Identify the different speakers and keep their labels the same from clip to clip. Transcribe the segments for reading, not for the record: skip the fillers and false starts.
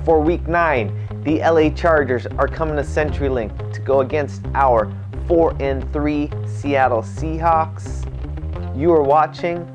Speaker 1: For Week 9, the LA Chargers are coming to CenturyLink to go against our 4-3 Seattle Seahawks. You are watching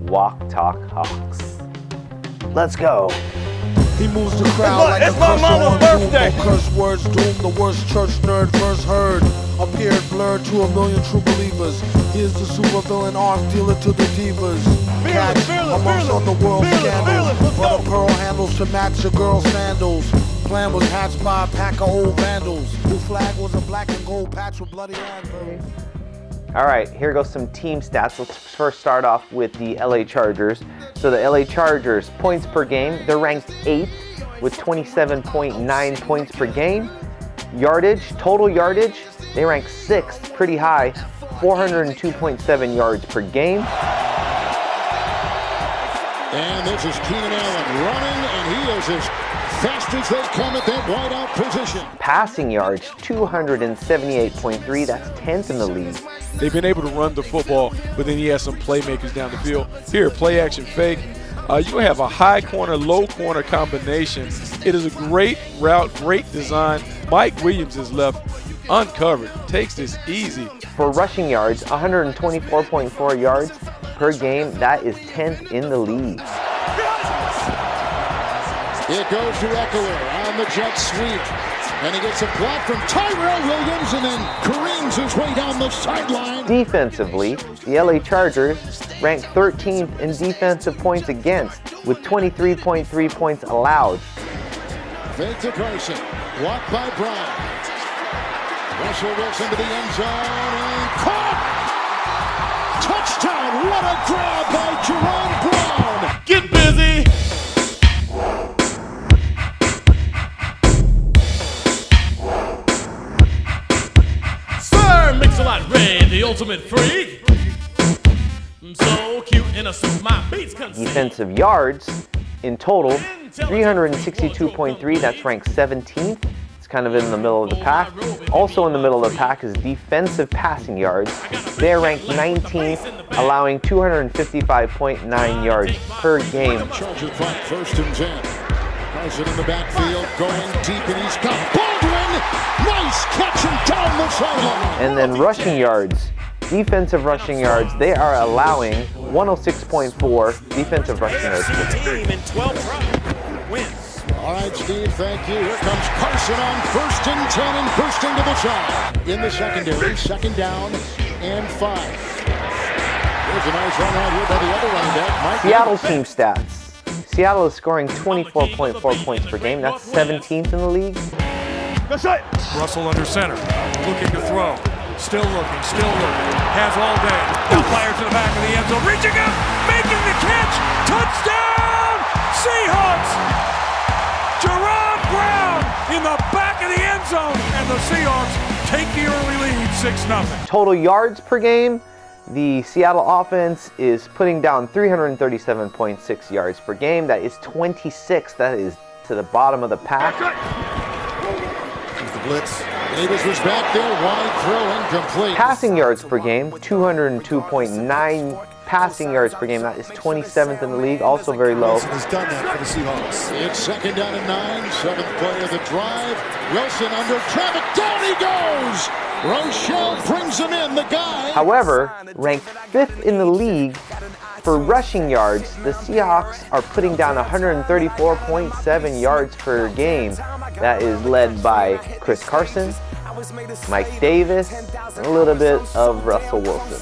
Speaker 1: Walk Talk Hawks. Let's go.
Speaker 2: He moves the crowd like a
Speaker 3: my mama's birthday.
Speaker 2: Curse words doom the worst church nerd first heard. Appeared blurred to 1 million true believers. He is the supervillain arms dealer to the divas. Catch amongst on the world scandals. But a pearl handles to match the girl's sandals. Plan was hatched by a pack of old vandals. Whose flag was a black and gold patch with bloody anvils.
Speaker 1: All right, here goes some team stats. Let's first start off with the LA Chargers. So the LA Chargers, points per game, they're ranked 8th with 27.9 points per game. Yardage, total yardage, they rank 6th, pretty high, 402.7 yards per game.
Speaker 4: And this is Keenan Allen running, and he is as fast as they come at that wideout position.
Speaker 1: Passing yards, 278.3, that's 10th in the league.
Speaker 5: They've been able to run the football, but then he has some playmakers down the field. Here, play action fake. You have a high corner, low corner combination. It is a great route, great design. Mike Williams is left uncovered, takes this easy.
Speaker 1: For rushing yards, 124.4 yards per game, that is 10th in the league.
Speaker 4: It goes to Eckler on the jet sweep. And he gets a block from Tyrell Williams and then careens his way down the sideline.
Speaker 1: Defensively, the LA Chargers rank 13th in defensive points against with 23.3 points allowed.
Speaker 4: Fake to Carson. Blocked by Brown. Russell Wilson to the end zone and caught! Touchdown! What a grab by Jerome Brown!
Speaker 3: Get busy! Mix-a-lot Ray, the ultimate freak. So cute in a suit, my beats concede.
Speaker 1: Defensive yards in total, 362.3, that's ranked 17th. It's kind of in the middle of the pack. Also in the middle of the pack is defensive passing yards. They're ranked 19th, allowing 255.9 yards per game.
Speaker 4: Charger front, 1st and 10. Carson in the backfield, going deep, and he's got Baldwin. Nice catch and down the sideline.
Speaker 1: And then rushing yards, defensive rushing yards, they are allowing 106.4 defensive rushing yards.
Speaker 3: Team in 12 wins.
Speaker 4: All right, Steve, thank you. Here comes Carson on 1st and 10 and bursting to the side. In the secondary, 2nd down and 5. There's a nice run right here by the other running back, Mike.
Speaker 1: Seattle team stats. Seattle is scoring 24.4 points per game. That's 17th in the league.
Speaker 6: Russell under center, looking to throw. Still looking, has all day. Now fires to the back of the end zone, reaching up, making the catch. Touchdown, Seahawks! Jerome Brown in the back of the end zone, and the Seahawks take the early lead, 6-0.
Speaker 1: Total yards per game, the Seattle offense is putting down 337.6 yards per game. That is 26th. That is to the bottom of the pack.
Speaker 4: Here's the blitz. Davis was back there, wide throw, incomplete.
Speaker 1: Passing yards per game, 202.9 passing yards per game. That is 27th in the league, also very low.
Speaker 2: Wilson has done that for the Seahawks.
Speaker 4: It's 2nd down and 9, 7th play of the drive. Wilson under traffic, down he goes! Rochelle brings him in, the guy.
Speaker 1: However, ranked 5th in the league for rushing yards, the Seahawks are putting down 134.7 yards per game. That is led by Chris Carson, Mike Davis, and a little bit of Russell Wilson.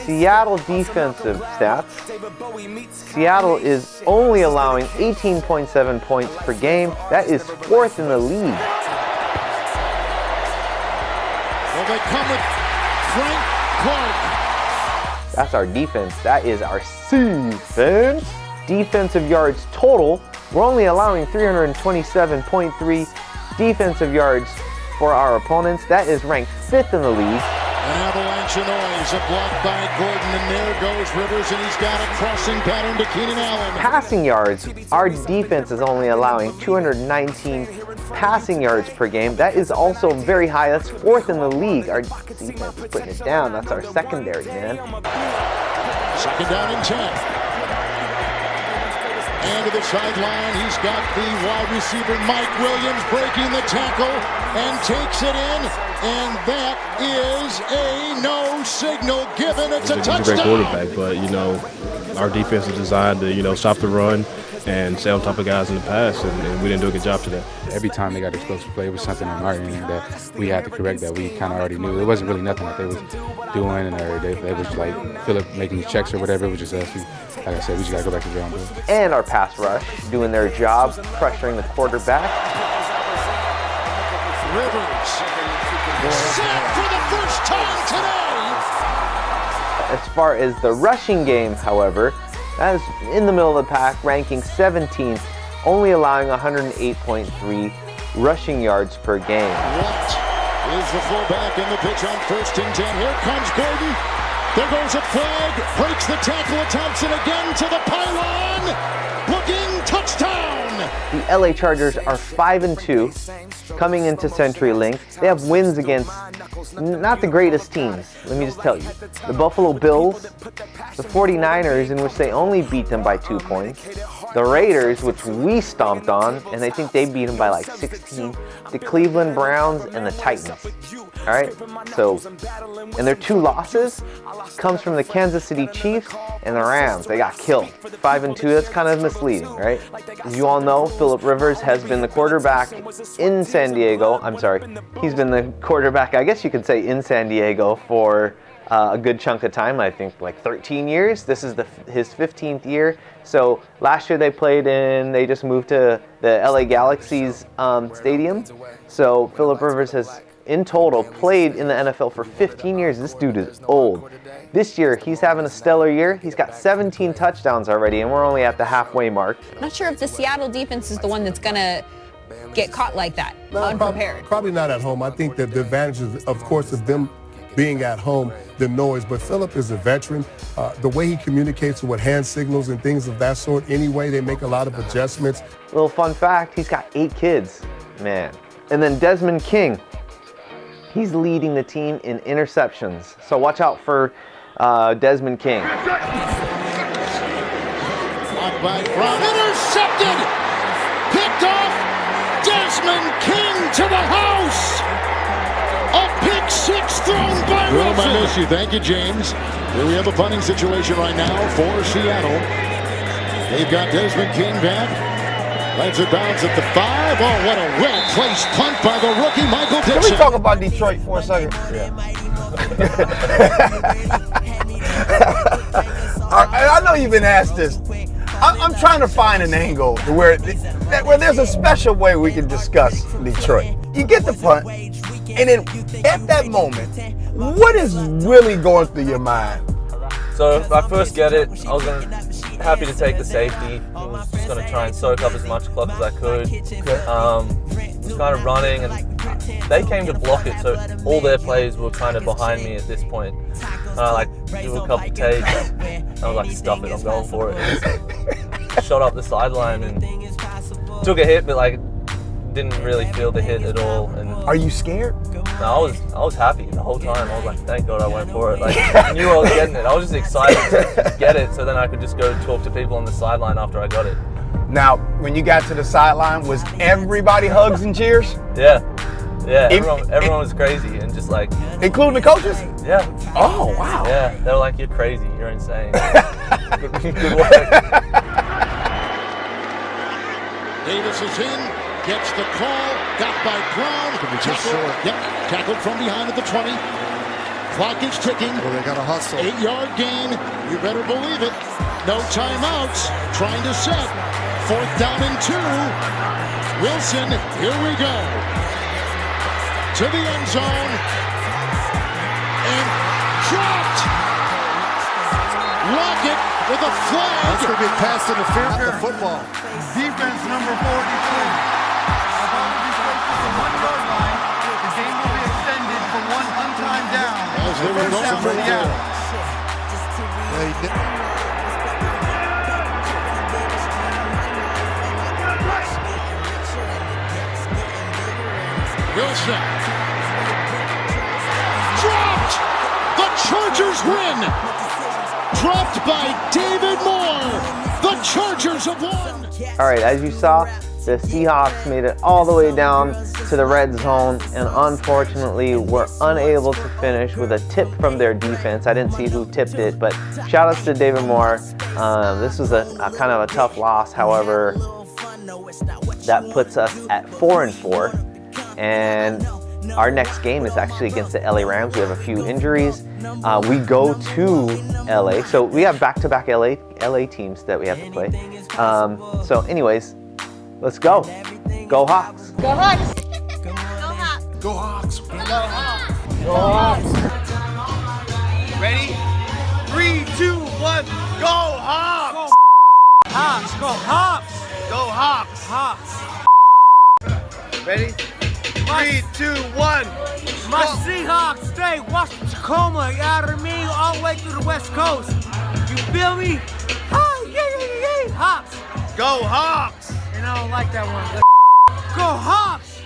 Speaker 1: Seattle defensive stats. Seattle is only allowing 18.7 points per game. That is 4th in the league.
Speaker 4: Well, they come with Frank Clark.
Speaker 1: That's our defense. That is our defense. Defensive yards total, we're only allowing 327.3 defensive yards for our opponents. That is ranked 5th in the league.
Speaker 4: An avalanche of noise, a block by Gordon, and there goes Rivers, and he's got a crossing pattern to Keenan Allen.
Speaker 1: Passing yards, our defense is only allowing 219 passing yards per game. That is also very high. That's 4th in the league. Our defense is putting it down. That's our secondary, man.
Speaker 4: 2nd down and 10. And to the sideline, he's got the wide receiver Mike Williams breaking the tackle and takes it in. And that is a no signal given. It's a touchdown.
Speaker 7: He's a great quarterback, but, our defense is designed to, stop the run and stay on top of guys in the pass, and we didn't do a good job today.
Speaker 8: Every time they got explosive play, it was something on our end that we had to correct that we kind of already knew. It wasn't really nothing that they was doing, or they was like Phillip making these checks or whatever. It was just us. Like I said, we just got to go back to the drawing board.
Speaker 1: And our pass rush doing their job, pressuring the quarterback.
Speaker 4: Rivers sacked for the first time today.
Speaker 1: As far as the rushing game, however, that is in the middle of the pack, ranking 17th, only allowing 108.3 rushing yards per game.
Speaker 4: Watt is the fullback in the pitch on 1st and 10. Here comes Gordon. There goes a flag. Breaks the tackle of Thompson again to the pylon. Looking touchdown.
Speaker 1: The LA Chargers are 5-2 coming into CenturyLink. They have wins against not the greatest teams, let me just tell you. The Buffalo Bills, the 49ers, in which they only beat them by 2 points. The Raiders, which we stomped on, and I think they beat them by like 16. The Cleveland Browns and the Titans. All right, so, and their 2 losses comes from the Kansas City Chiefs and the Rams. They got killed. 5-2, that's kind of misleading, right? As you all know, Phillip Rivers has been the quarterback in San Diego. I'm sorry, he's been the quarterback, I guess you could say, in San Diego for a good chunk of time. I think like 13 years. This is his 15th year. So last year they just moved to the LA Galaxy's stadium. So Phillip Rivers has in total played in the NFL for 15 years. This dude is old. This year, he's having a stellar year. He's got 17 touchdowns already, and we're only at the halfway mark.
Speaker 9: I'm not sure if the Seattle defense is the one that's going to get caught like that, unprepared.
Speaker 10: Probably not at home. I think that the advantage, of course, of them being at home, the noise. But Phillip is a veteran. The way he communicates with hand signals and things of that sort, anyway, they make a lot of adjustments.
Speaker 1: Little fun fact, he's got 8 kids, man. And then Desmond King. He's leading the team in interceptions. So watch out for Desmond King.
Speaker 4: Blocked by Brown. Intercepted! Picked off! Desmond King to the house! A pick 6 thrown by Wilson. I miss you. Thank you, James. Here we have a punting situation right now for Seattle. They've got Desmond King back. Lets it bounce at the 5. Oh, what a well-placed punt by the rookie, Michael Dixon.
Speaker 11: Can we talk about Detroit for a second? Yeah. I know you've been asked this. I'm trying to find an angle where there's a special way we can discuss Detroit. You get the punt, and then at that moment, what is really going through your mind?
Speaker 12: So if I first get it, I was happy to take the safety. I was just going to try and soak up as much clock as I could. Was kind of running, and they came to block it, so all their players were kind of behind me at this point. I do a couple takes, and I was like, stuff it, I'm going for it. And just shot up the sideline and took a hit, but didn't really feel the hit at all. And
Speaker 11: are you scared?
Speaker 12: No, I was happy the whole time. I was like, thank God I went for it. I knew I was getting it. I was just excited to get it, so then I could just go talk to people on the sideline after I got it.
Speaker 11: Now, when you got to the sideline, was everybody hugs and cheers?
Speaker 12: Yeah. Everyone was crazy and just
Speaker 11: including the coaches?
Speaker 12: Yeah.
Speaker 11: Oh, wow.
Speaker 12: Yeah, they were like, you're crazy, you're insane. Good work.
Speaker 4: Davis is in. Gets the call, got by Brown. Tackled from behind at the 20. Clock is ticking.
Speaker 10: Well, they got to hustle.
Speaker 4: 8-yard gain. You better believe it. No timeouts. Trying to set. 4th down and 2. Wilson, here we go. To the end zone. And dropped. Lockett with a flag.
Speaker 10: That's going to be pass interference on the football.
Speaker 13: Defense number 43.
Speaker 4: As they were going for the out. Wilson. Dropped! The Chargers win! Dropped by David Moore! The Chargers have won.
Speaker 1: All right, as you saw, the Seahawks made it all the way down to the red zone and unfortunately were unable to finish with a tip from their defense. I didn't see who tipped it, but shout outs to David Moore. This was a kind of a tough loss. However, that puts us at 4-4, and our next game is actually against the LA Rams. We have a few injuries. We go to LA, so we have back-to-back LA teams that we have to play. So anyways, let's go. Go Hawks.
Speaker 9: Go Hawks.
Speaker 4: Go Hawks.
Speaker 11: Go Hawks. Go Hawks. Ready? 3, 2, 1. Go Hawks.
Speaker 6: Hawks, go Hawks.
Speaker 11: Go Hawks.
Speaker 6: Hawks.
Speaker 11: Ready? 3, 2, 1.
Speaker 6: My Seahawks stay Washington, Tacoma, out of me, all the way through the West Coast. You feel me? Oh, yeah. Hawks.
Speaker 11: Go Hawks.
Speaker 6: And I don't like that one. Go Hawks.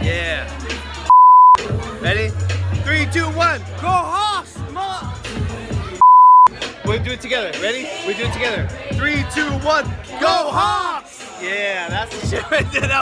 Speaker 11: Yeah. Ready? 3, 2, 1.
Speaker 6: Go Hawks.
Speaker 11: We'll do it together. Ready? We do it together. 3, 2, 1. Go Hawks. Yeah, that's the shit right there.